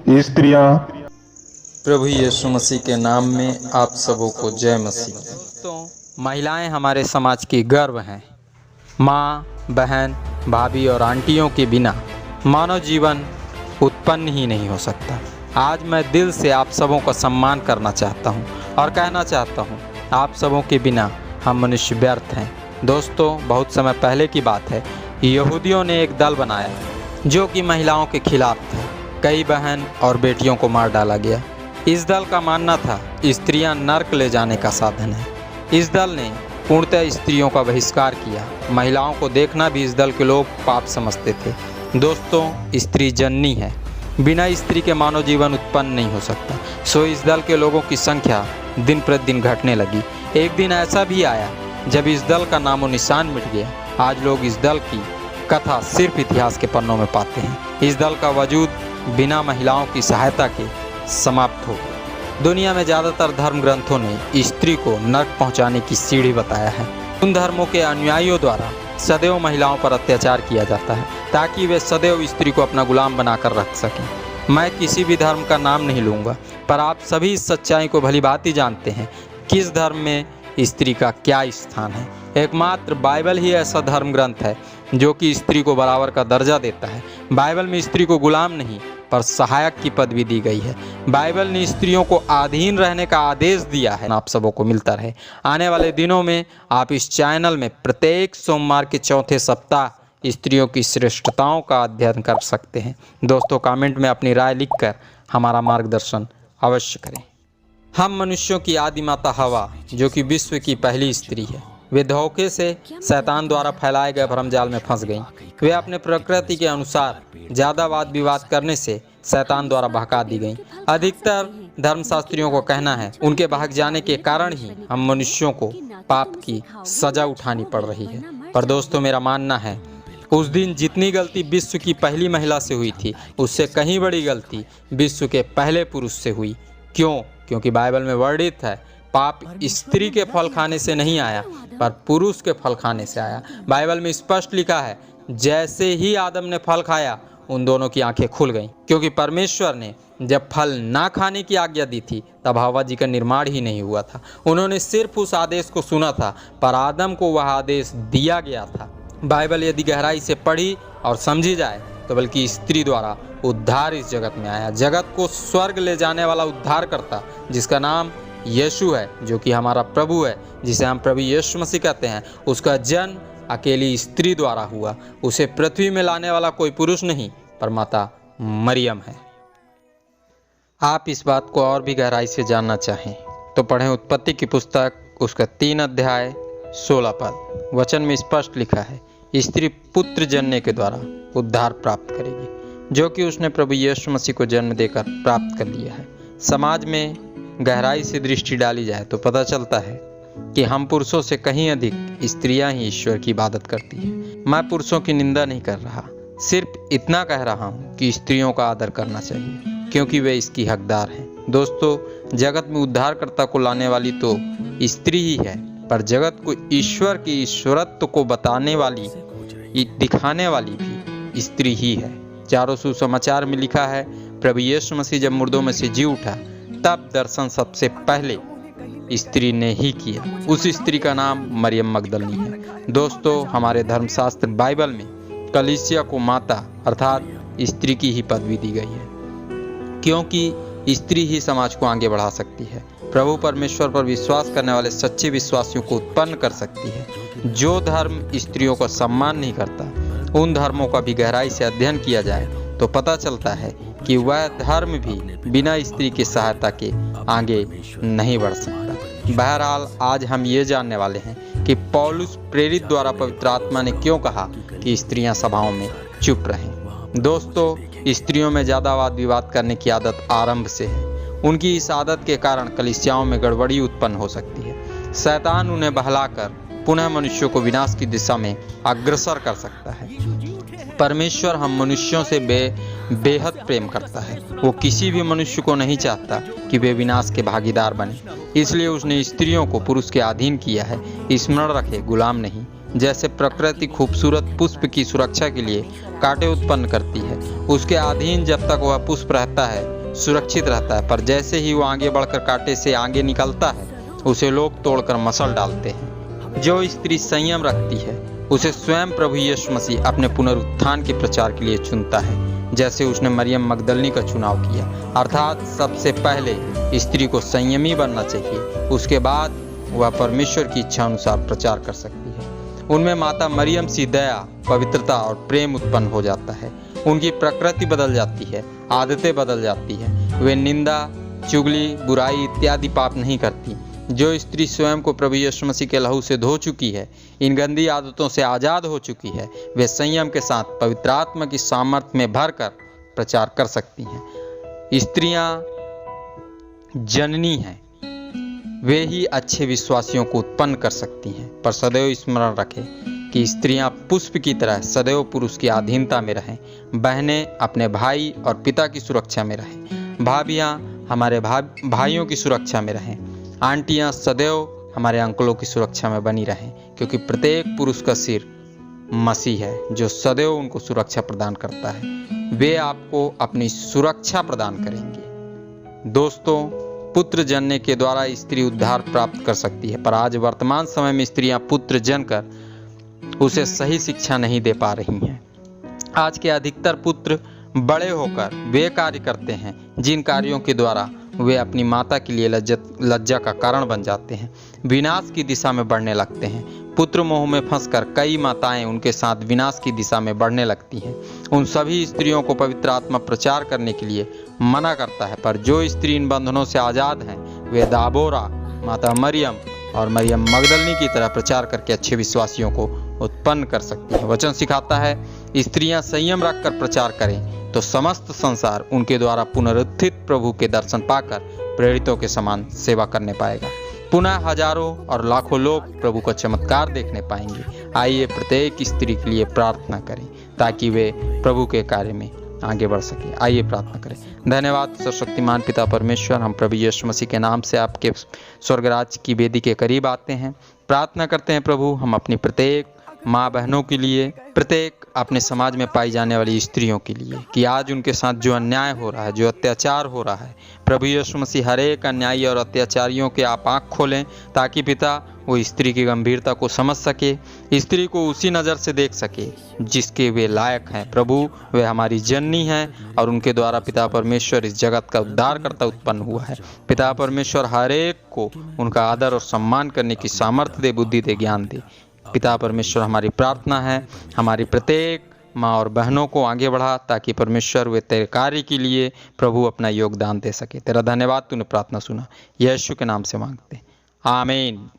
स्त्रियां। प्रभु यीशु मसीह के नाम में आप सबों को जय मसीह। दोस्तों, महिलाएं हमारे समाज की गर्व हैं। माँ, बहन, भाभी और आंटियों के बिना मानव जीवन उत्पन्न ही नहीं हो सकता। आज मैं दिल से आप सबों का सम्मान करना चाहता हूँ और कहना चाहता हूँ, आप सबों के बिना हम मनुष्य व्यर्थ हैं। दोस्तों, बहुत समय पहले की बात है, यहूदियों ने एक दल बनाया जो कि महिलाओं के खिलाफ था। कई बहन और बेटियों को मार डाला गया। इस दल का मानना था स्त्रियां नर्क ले जाने का साधन है। इस दल ने पूर्णतः स्त्रियों का बहिष्कार किया। महिलाओं को देखना भी इस दल के लोग पाप समझते थे। दोस्तों, स्त्री जननी है, बिना स्त्री के मानव जीवन उत्पन्न नहीं हो सकता। सो इस दल के लोगों की संख्या दिन प्रतिदिन घटने लगी। एक दिन ऐसा भी आया जब इस दल का नामो निशान मिट गया। आज लोग इस दल की कथा सिर्फ इतिहास के पन्नों में पाते हैं। इस दल का वजूद बिना महिलाओं की सहायता के समाप्त हो गया। दुनिया में ज़्यादातर धर्म ग्रंथों ने स्त्री को नर्क पहुंचाने की सीढ़ी बताया है। उन धर्मों के अनुयायियों द्वारा सदैव महिलाओं पर अत्याचार किया जाता है ताकि वे सदैव स्त्री को अपना गुलाम बनाकर रख सकें। मैं किसी भी धर्म का नाम नहीं लूँगा, पर आप सभी इस सच्चाई को भली भांति जानते हैं किस धर्म में स्त्री का क्या स्थान है। एकमात्र बाइबल ही ऐसा धर्म ग्रंथ है जो कि स्त्री को बराबर का दर्जा देता है। बाइबल में स्त्री को गुलाम नहीं पर सहायक की पदवी दी गई है। बाइबल ने स्त्रियों को अधीन रहने का आदेश दिया है। आप सबों को मिलता रहे। आने वाले दिनों में आप इस चैनल में प्रत्येक सोमवार के चौथे सप्ताह स्त्रियों की श्रेष्ठताओं का अध्ययन कर सकते हैं। दोस्तों, कमेंट में अपनी राय लिखकर हमारा मार्गदर्शन अवश्य करें। हम मनुष्यों की आदि माता हवा, जो कि विश्व की पहली स्त्री है, वे धोखे से शैतान द्वारा फैलाए गए भ्रमजाल में फंस गईं। वे अपने प्रकृति के अनुसार ज़्यादा वाद विवाद करने से शैतान द्वारा बहका दी गईं। अधिकतर धर्मशास्त्रियों को कहना है उनके भाग जाने के कारण ही हम मनुष्यों को पाप की सजा उठानी पड़ रही है। पर दोस्तों, मेरा मानना है उस दिन जितनी गलती विश्व की पहली महिला से हुई थी, उससे कहीं बड़ी गलती विश्व के पहले पुरुष से हुई। क्यों? क्योंकि बाइबल में वर्णित है, पाप स्त्री के फल खाने से नहीं आया पर पुरुष के फल खाने से आया। बाइबल में स्पष्ट लिखा है, जैसे ही आदम ने फल खाया उन दोनों की आंखें खुल गईं, क्योंकि परमेश्वर ने जब फल ना खाने की आज्ञा दी थी तब हव्वा जी का निर्माण ही नहीं हुआ था। उन्होंने सिर्फ उस आदेश को सुना था, पर आदम को वह आदेश दिया गया था। बाइबल यदि गहराई से पढ़ी और समझी जाए तो बल्कि स्त्री द्वारा उद्धार इस जगत में आया। जगत को स्वर्ग ले जाने वाला उद्धारकर्ता जिसका नाम यीशु है, जो कि हमारा प्रभु है, जिसे हम प्रभु यीशु मसीह कहते हैं, उसका जन्म अकेली स्त्री द्वारा हुआ। उसे पृथ्वी में लाने वाला कोई पुरुष नहीं पर माता मरियम है। आप इस बात को और भी गहराई से जानना चाहें तो पढ़ें उत्पत्ति की पुस्तक, उसका 3 अध्याय 16 पद। वचन में स्पष्ट लिखा है, स्त्री पुत्र जनने के द्वारा उद्धार प्राप्त करेगी, जो कि उसने प्रभु यीशु मसीह को जन्म देकर प्राप्त कर लिया है। समाज में गहराई से दृष्टि डाली जाए तो पता चलता है कि हम पुरुषों से कहीं अधिक स्त्रियां ही ईश्वर की इबादत करती हैं। मैं पुरुषों की निंदा नहीं कर रहा, सिर्फ इतना कह रहा हूँ कि स्त्रियों का आदर करना चाहिए क्योंकि वे इसकी हकदार हैं। दोस्तों, जगत में उद्धारकर्ता को लाने वाली तो स्त्री ही है, पर जगत को ईश्वर की ईश्वरत्व को बताने वाली, दिखाने वाली भी स्त्री ही है। चारों सुसमाचार में लिखा है, प्रभु यीशु मसीह जब मुर्दों में से जी उठा तब दर्शन सबसे पहले स्त्री ने ही किया। उस स्त्री का नाम मरियम मगदलनी है। दोस्तों, हमारे धर्मशास्त्र बाइबल में कलीसिया को माता अर्थात स्त्री की ही पदवी दी गई है, क्योंकि स्त्री ही समाज को आगे बढ़ा सकती है, प्रभु परमेश्वर पर विश्वास करने वाले सच्चे विश्वासियों को उत्पन्न कर सकती है। जो धर्म स्त्रियों का सम्मान नहीं करता, उन धर्मों का भी गहराई से अध्ययन किया जाए तो पता चलता है कि वह धर्म भी बिना स्त्री की सहायता के आगे नहीं बढ़ सकता। बहरहाल, आज हम ये जानने वाले हैं कि पौलुस प्रेरित द्वारा पवित्र आत्मा ने क्यों कहा कि स्त्रियां सभाओं में चुप रहें। दोस्तों, स्त्रियों में ज़्यादा वाद विवाद करने की आदत आरंभ से है। उनकी इस आदत के कारण कलीसियाओं में गड़बड़ी उत्पन्न हो सकती है। शैतान उन्हें बहलाकर पुनः मनुष्यों को विनाश की दिशा में अग्रसर कर सकता है। परमेश्वर हम मनुष्यों से बेहद प्रेम करता है। वो किसी भी मनुष्य को नहीं चाहता कि वे विनाश के भागीदार बने, इसलिए उसने स्त्रियों को पुरुष के अधीन किया है। स्मरण रखे, गुलाम नहीं। जैसे प्रकृति खूबसूरत पुष्प की सुरक्षा के लिए कांटे उत्पन्न करती है, उसके अधीन जब तक वह पुष्प रहता है सुरक्षित रहता है, पर जैसे ही वो आगे बढ़कर कांटे से आगे निकलता है उसे लोग तोड़कर मसल डालते हैं। जो स्त्री संयम रखती है उसे स्वयं प्रभु यीशु मसीह अपने पुनरुत्थान के प्रचार के लिए चुनता है, जैसे उसने मरियम मगदलनी का चुनाव किया। अर्थात सबसे पहले स्त्री को संयमी बनना चाहिए, उसके बाद वह परमेश्वर की इच्छा अनुसार प्रचार कर सकती है। उनमें माता मरियम सी दया, पवित्रता और प्रेम उत्पन्न हो जाता है। उनकी प्रकृति बदल जाती है, आदतें बदल जाती है। वे निंदा, चुगली, बुराई इत्यादि पाप नहीं करती। जो स्त्री स्वयं को प्रभु यीशु मसीह के लहू से धो चुकी है, इन गंदी आदतों से आज़ाद हो चुकी है, वे संयम के साथ पवित्र आत्मा की सामर्थ्य में भरकर प्रचार कर सकती हैं। स्त्रियां जननी हैं, वे ही अच्छे विश्वासियों को उत्पन्न कर सकती हैं, पर सदैव स्मरण रखें कि स्त्रियां पुष्प की तरह सदैव पुरुष की अधीनता में रहें। बहनें अपने भाई और पिता की सुरक्षा में रहें। भाभियां हमारे भाइयों की सुरक्षा में रहें। आंटियां सदैव हमारे अंकलों की सुरक्षा में बनी रहें, क्योंकि प्रत्येक पुरुष का सिर मसीह है जो सदैव उनको सुरक्षा प्रदान करता है। वे आपको अपनी सुरक्षा प्रदान करेंगे। दोस्तों, पुत्र जनने के द्वारा स्त्री उद्धार प्राप्त कर सकती है, पर आज वर्तमान समय में स्त्रियां पुत्र जनकर उसे सही शिक्षा नहीं दे पा रही हैं। आज के अधिकतर पुत्र बड़े होकर वे कार्य करते हैं जिन कार्यों के द्वारा वे अपनी माता के लिए लज्जा का कारण बन जाते हैं, विनाश की दिशा में बढ़ने लगते हैं। पुत्र मोह में फंसकर कई माताएं उनके साथ विनाश की दिशा में बढ़ने लगती हैं। उन सभी स्त्रियों को पवित्र आत्मा प्रचार करने के लिए मना करता है, पर जो स्त्री इन बंधनों से आज़ाद हैं वे दाबोरा, माता मरियम और मरियम मगदलनी की तरह प्रचार करके अच्छे विश्वासियों को उत्पन्न कर सकती हैं। वचन सिखाता है, स्त्रियां संयम रखकर प्रचार करें तो समस्त संसार उनके द्वारा पुनरुत्थित प्रभु के दर्शन पाकर प्रेरितों के समान सेवा करने पाएगा। पुनः हजारों और लाखों लोग प्रभु का चमत्कार देखने पाएंगे। आइए प्रत्येक स्त्री के लिए प्रार्थना करें ताकि वे प्रभु के कार्य में आगे बढ़ सके। आइए प्रार्थना करें। धन्यवाद सर्वशक्तिमान पिता परमेश्वर, हम प्रभु यीशु मसीह के नाम से आपके स्वर्गराज की वेदी के करीब आते हैं। प्रार्थना करते हैं प्रभु, हम अपनी प्रत्येक माँ बहनों के लिए, प्रत्येक अपने समाज में पाई जाने वाली स्त्रियों के लिए, कि आज उनके साथ जो अन्याय हो रहा है, जो अत्याचार हो रहा है, प्रभु यीशु मसीह हर एक अन्यायी और अत्याचारियों के आप आँख खोलें ताकि पिता वो स्त्री की गंभीरता को समझ सके, स्त्री को उसी नज़र से देख सके जिसके वे लायक हैं। प्रभु, वे हमारी जननी हैं और उनके द्वारा पिता परमेश्वर इस जगत का उद्धारकर्ता उत्पन्न हुआ है। पिता परमेश्वर हर एक को उनका आदर और सम्मान करने की सामर्थ्य दे, बुद्धि दे, ज्ञान दे। पिता परमेश्वर, हमारी प्रार्थना है हमारी प्रत्येक माँ और बहनों को आगे बढ़ा ताकि परमेश्वर वे तेरे कार्य के लिए प्रभु अपना योगदान दे सके। तेरा धन्यवाद, तूने प्रार्थना सुना। यीशु के नाम से मांगते, आमीन।